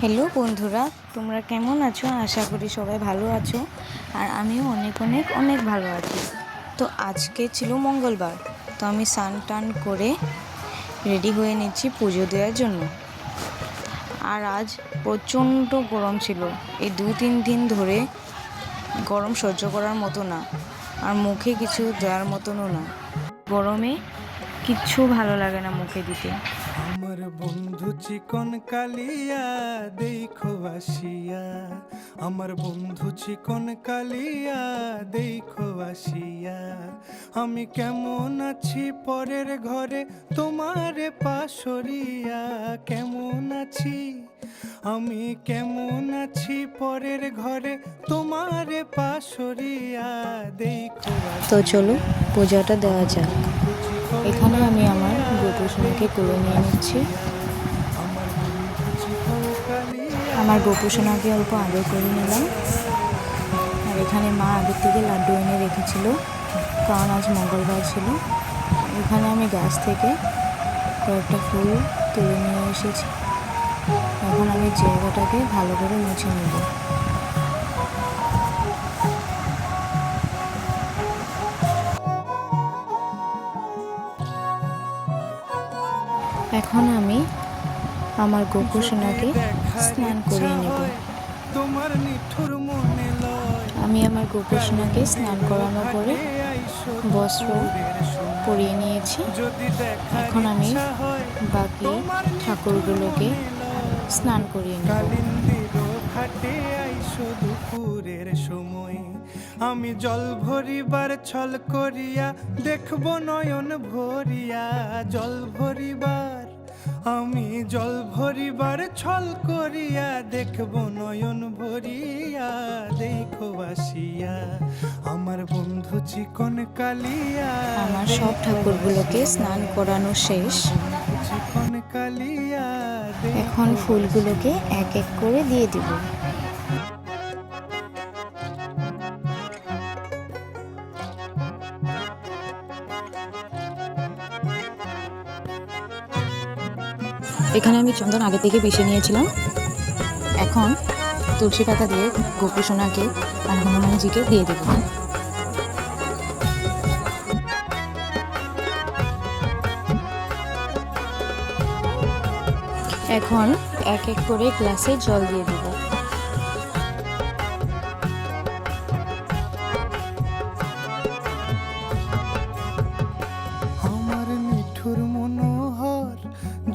Hello বন্ধুরা, তোমরা কেমন আছো? আশা করি সবাই ভালো আছো। আর আমিও অনেক অনেক অনেক ভালো আছি। তো আজকে ছিল মঙ্গলবার, তো আমি স্নান টান করে রেডি হয়ে নিচ্ছি পুজো দেওয়ার জন্য। আর আজ প্রচণ্ড গরম ছিল, এই 2-3 দিন ধরে গরম সহ্য করার মতো না, আর মুখে কিছু দেওয়ার মতনও না। গরমে কিচ্ছু ভালো লাগে না মুখে দিতে। আমার বন্ধু চিকন কালিয়া দেখো আসিয়া, আমার বন্ধু চিকন কালিয়া দেখো আসিয়া। আমি কেমন আছি পরের ঘরে তোমারে পাশরিয়া, কেমন আছি আমি কেমন আছি পরের ঘরে তোমারে পাশরিয়া দেখো। তো চলো পূজাটা দেওয়া যাক। এখানে আমি আমার গোপুসোনাকে তুলে নিয়ে নিচ্ছি। আমার গোপুসোনাকে অল্প আদর করে নিলাম। আর এখানে মা আগের থেকে লাড্ডু এনে রেখেছিল, কারণ আজ মঙ্গলবার ছিল। এখানে আমি গাছ থেকে কয়েকটা ফুল তুলে নিয়ে এসেছি। এখন আমি জায়গাটাকে ভালো করে মুছে নেব। এখন আমি আমার গোপুসোনাকে স্নান করিয়ে নেব। আমি আমার গোপুসোনাকে স্নান করানোর পরে বস্ত্র পরিয়ে নিয়েছি। এখন আমি বাকি ঠাকুরগুলোকে স্নান করিয়ে নেব। দুপুরের সময় আমি জল ভরিবার ছল করিয়া দেখব নয়ন ভরিয়া, জল ভরিবার আমি জল ভরিবার ছল করিয়া দেখব নয়ন ভরিয়া, দেখো আসিয়া আমার বন্ধু চিকন কালিয়া। আমার সব ঠাকুরগুলোকে স্নান করানো শেষ। চিকন কালিয়া এখন ফুলগুলোকে এক এক করে দিয়ে দিব। এখানে আমি চন্দন আগে থেকে পিষে নিয়েছিলাম। এখন তুলসী পাতা দিয়ে গোপুসোনাকে আর হনুমানজিকে দিয়ে দেব। এখন এক এক করে গ্লাসে জল দিয়ে দেব। আমার নিঠুর মনোহর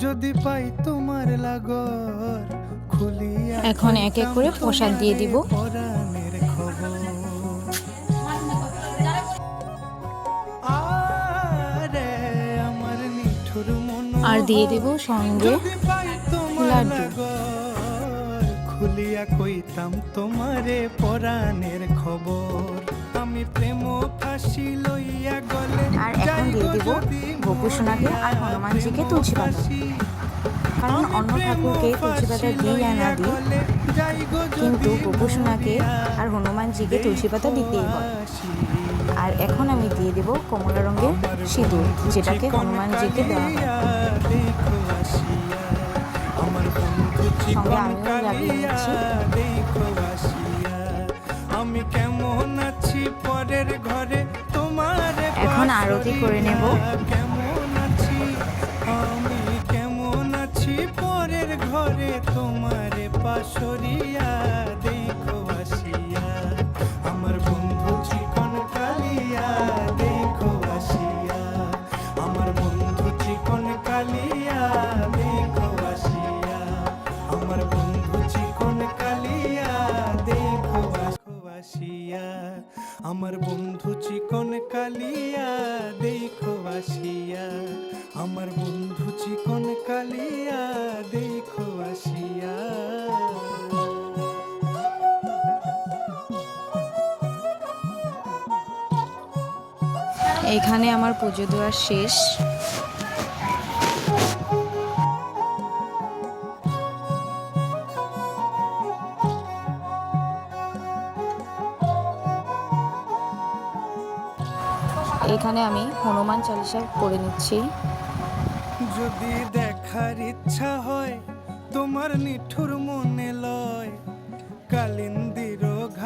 যদি পাই তোমার লাগর খুলিয়া, এখন এক এক করে প্রসাদ দিয়ে দিব। পরাণের খবর আরে আমার নিঠুর মনোহর আর দিয়ে দেব সঙ্গে যদি পাই তোমার লাড্ডু। লাগর খুলিয়া কইতাম তোমারে পরাণের খবর। আমি প্রেম ফাঁসি লইয়া গলে আর এখন দিয়ে দেব গোপুসোনাকে আর হনুমানজিকে তুলসী পাতা, কারণ অন্য ঠাকুরকে তুলসী পাতা দিই আর না দিই, কিন্তু গোপুসোনাকে আর হনুমানজিকে তুলসী পাতা দিতেই হয়। আর এখন আমি দিয়ে দেব কমলা রঙের সিঁদুর, যেটাকে হনুমানজিকে দেওয়া হয়। সঙ্গে আমিও লাগিয়ে নিচ্ছি। আমি কেমন আছি পরের ঘরে তোমার, এখন আরতি করে নেব। কেমন আছি আমি কেমন আছি পরের ঘরে তোমারে পাশরিয়া, দেখো আসিয়া আমার বন্ধু চিকন কালিয়া, দেখো আসিয়া আমার বন্ধু চিকন কালিয়া, দেখো আসিয়া আমার বন্ধু চিকন কালিয়া, দেখো আসিয়া আমার বন্ধু চিকন কালিয়া, দেখো আসিয়া আমার বন্ধু চিকন কালিয়া, দেখো আসিয়া। এখানে আমার পুজো দেওয়া শেষ। এখানে আমি হনুমান চালিসা পড়ে নিচ্ছি। যদি দেখার ইচ্ছা হয় তোমার নিঠুর মনে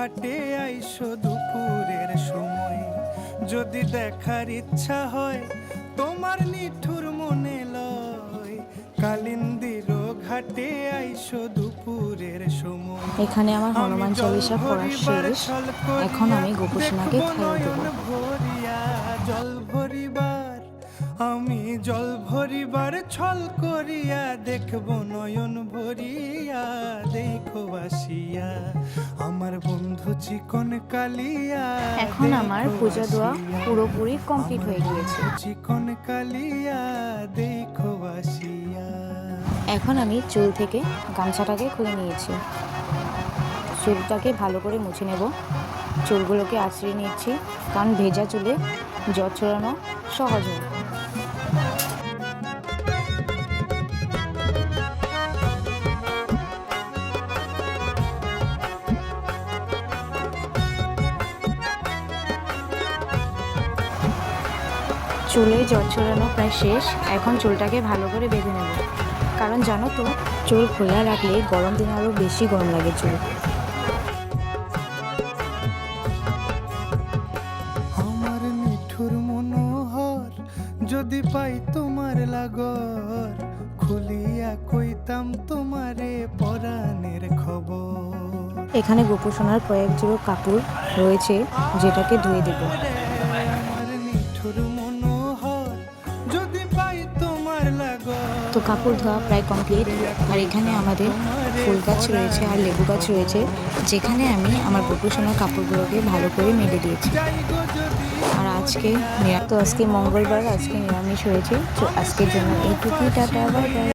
ঘাটে আইসো দুপুরের সময়, যদি দেখার ইচ্ছা হয় তোমার নিঠুর মনে লয়, কালিন্দির ঘাটে আইসো দুপুরের সময়। এখানে আমার হনুমান চালিসা পড়া শেষ। এখন আমি গোপুসোনাকে খাইয়ে দেবো। জল ভরিবার আমি জল ভরিবার ছল করিয়া, দেখবো নয়ন ভরিয়া, দেখো আসিয়া আমার বন্ধু চিকন কালিয়া। এখন আমার পূজা দেওয়া পুরোপুরি কমপ্লিট হয়ে গিয়েছে। চিকন কালিয়া দেখো আসিয়া। এখন আমি চুল থেকে গামছাটাকে খুলে নিয়েছি। চুলটাকে ভালো করে মুছে নেব। চুলগুলোকে আঁচড়ে নিচ্ছি, কারণ ভেজা চুলে জট ছড়ানো সহজ হয়। চুলে জট ছড়ানো প্রায় শেষ। এখন চুলটাকে ভালো করে বেঁধে নেব, কারণ জানো তো চুল খোলা রাখলে গরম দিনে আরও বেশি গরম লাগে চুল। আমার মিঠুর মনোহর যদি পাই তোমার লাগর, খুলিয়া কইতাম তোমারে পরাণের খবর। এখানে গোপুসোনার কয়েক জোড়ো কাপড় রয়েছে, যেটাকে ধুয়ে দেব। আমার মিঠুর মনোহর যদি পাই তোমার লাগর। তো কাপড় ধোয়া প্রায় কমপ্লিট। আর এখানে আমাদের ফুল গাছ রয়েছে আর লেবু গাছ রয়েছে, যেখানে আমি আমার গোপুসোনার কাপড়গুলোকে ভালো করে মেলে দিয়েছি। আর আজকে মঙ্গলবার, আজকে নিরামিষ হয়েছে। তো আজকের জন্য এইটুকুই, টাটা, বাই বাই।